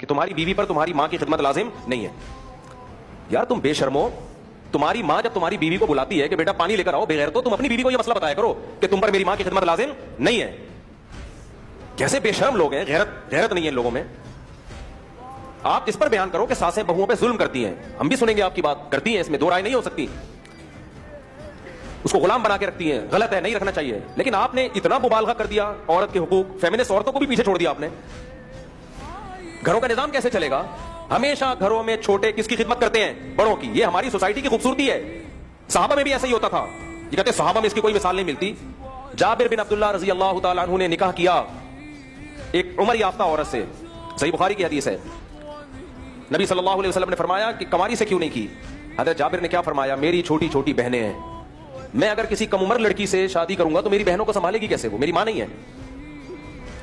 कि तुम्हारी बीवी पर तुम्हारी मां की खिदमत लाजिम नहीं है। यार तुम बेशर्मो, तुम्हारी मां जब तुम्हारी बीवी को बुलाती है कि बेटा पानी लेकर आओ, बगैर तो तुम अपनी बीवी को यह मसला बताया करो कि तुम पर मेरी मां की खिदमत लाजिम नहीं है। कैसे बेशर्म लोग हैं, गैरत नहीं है इन लोगों में। आप इस पर बयान करो कि सासें बहुओं पे जुल्म करती हैं, हम भी सुनेंगे आपकी बात, करती हैं, इसमें दो राय नहीं हो सकती। उसको गुलाम बना के रखती हैं, गलत है, नहीं रखना चाहिए। लेकिन आपने इतना मुबालगा कर दिया औरत के हुकूक, फेमिनिस्ट औरतों को भी पीछे छोड़ दिया आपने। घरों का निजाम कैसे चलेगा? हमेशा घरों में छोटे किसकी खिदमत करते हैं? बड़ों की। ये हमारी सोसाइटी की खूबसूरती है। सहाबा में भी ऐसा ही होता था। ये कहते सहाबा में इसकी कोई मिसाल नहीं मिलती। जाबिर बिन अब्दुल्लाह रजी अल्लाह तआला अन्हु ने निकाह किया एक उम्र याफ्ता औरत से, सही बुखारी की हदीस है। नबी सल्लल्लाहु अलैहि वसल्लम ने फरमाया कि कंवारी से क्यों नहीं की? हज़रत जाबिर ने क्या फरमाया? मेरी छोटी छोटी बहनें हैं, मैं अगर किसी कम उम्र लड़की से शादी करूंगा तो मेरी बहनों को संभालेगी कैसे? वो मेरी मां नहीं है,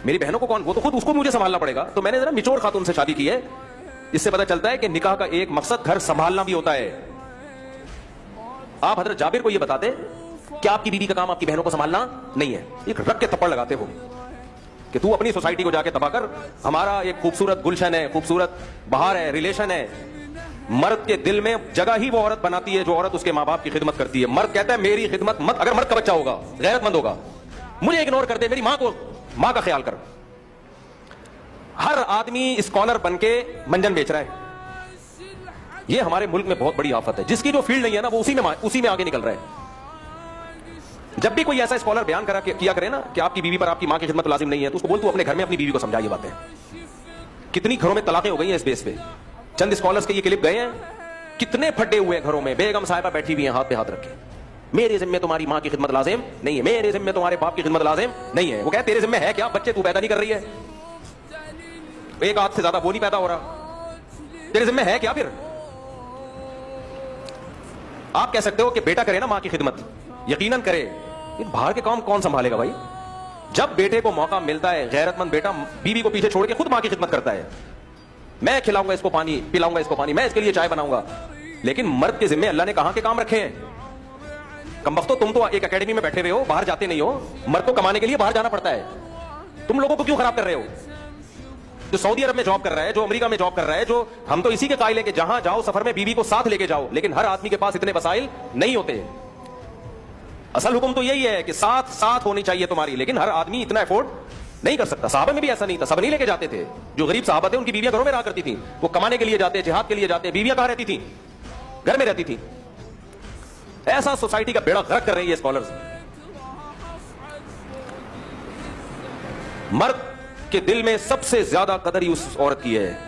मेरी बहनों को कौन, वो तो खुद उसको मुझे संभालना पड़ेगा। तो मैंने जरा मिचोर खातून से शादी की है। इससे पता चलता है कि निकाह का एक मकसद घर संभालना भी होता है। आप हजरत जाबिर को यह बताते कि आपकी बीवी का काम आपकी बहनों को संभालना नहीं है, एक रख के थप्पड़ लगाते हो कि तू अपनी सोसाइटी को जाके तबाह कर, हमारा एक खूबसूरत गुलशन है, खूबसूरत बहार है, रिलेशन है। मर्द के दिल में जगह ही वो औरत बनाती है जो औरत उसके मां बाप की खिदमत करती है। मर्द कहता है मेरी खिदमत मत, अगर मर्द का बच्चा होगा, गैरतमंद होगा, मुझे इग्नोर कर दे, मेरी मां का ख्याल कर। हर आदमी स्कॉलर बनके मंजन बेच रहा है। ये हमारे मुल्क में बहुत बड़ी आफत है। जिसकी जो फील्ड नहीं है ना, वो उसी में आगे निकल रहा है। जब भी कोई ऐसा स्कॉलर बयान किया करे ना कि आपकी बीवी पर आपकी मां की खिदमत लाजिम नहीं है, तो उसको बोल तू अपने घर में अपनी बीवी को समझा ये बातें। कितनी घरों में तलाकें हो गई हैं इस बेस पे। चंद स्कॉलर्स के ये क्लिप गए हैं, कितने फटे हुए हैं घरों में, बेगम साहिबा बैठी हुई हैं हाथ पे हाथ रखे, मेरे जिम्मे तुम्हारी मां की खिदमत लाजिम नहीं है, मेरे जिम्मे तुम्हारे बाप की खिदमत लाजिम नहीं है। वो कहे तेरे जिम्मे है क्या? बच्चे तू पैदा नहीं कर रही है, एक हाथ से ज्यादा वो नहीं पैदा हो रहा, तेरे जिम्मे है क्या? फिर आप कह सकते हो कि बेटा करे ना मां की खिदमत, यकीनन करे, बाहर के काम कौन संभालेगा भाई? जब बेटे को मौका मिलता है, गैरतमंद बेटा बीवी को पीछे छोड़ के खुद मां की खिदमत करता है। मैं खिलाऊंगा इसको पानी, पिलाऊंगा इसको पानी, मैं इसके लिए चाय बनाऊंगा। लेकिन मर्द के जिम्मे अल्लाह ने कहां के काम रखे हैं? कमबख्तो, तुम तो एक एकेडमी में बैठे हुए हो, बाहर जाते नहीं हो। मर्द को कमाने के लिए बाहर जाना पड़ता है। तुम लोगों को क्यों खराब कर रहे हो? जो सऊदी अरब में जॉब कर रहा है, जो अमेरिका में जॉब कर रहा है, जो हम तो इसी के कायल है कि जहां जाओ सफर में बीवी को साथ लेके जाओ। लेकिन हर आदमी के पास इतने वसाइल नहीं होते। असल हुक्म तो यही है कि साथ साथ होनी चाहिए तुम्हारी, लेकिन हर आदमी इतना अफोर्ड नहीं कर सकता। साहबा में भी ऐसा नहीं था, सब नहीं लेके जाते थे। जो गरीब साहबा थे उनकी बीवियां घरों में रहा करती थी, वो कमाने के लिए जाते, जिहाद के लिए जाते, बीवियां कहां रहती थी? घर में रहती थी। ऐसा सोसाइटी का बेड़ा गर्क कर रही है स्कॉलर्स। मर्द के दिल में सबसे ज्यादा कदर ही उस औरत की है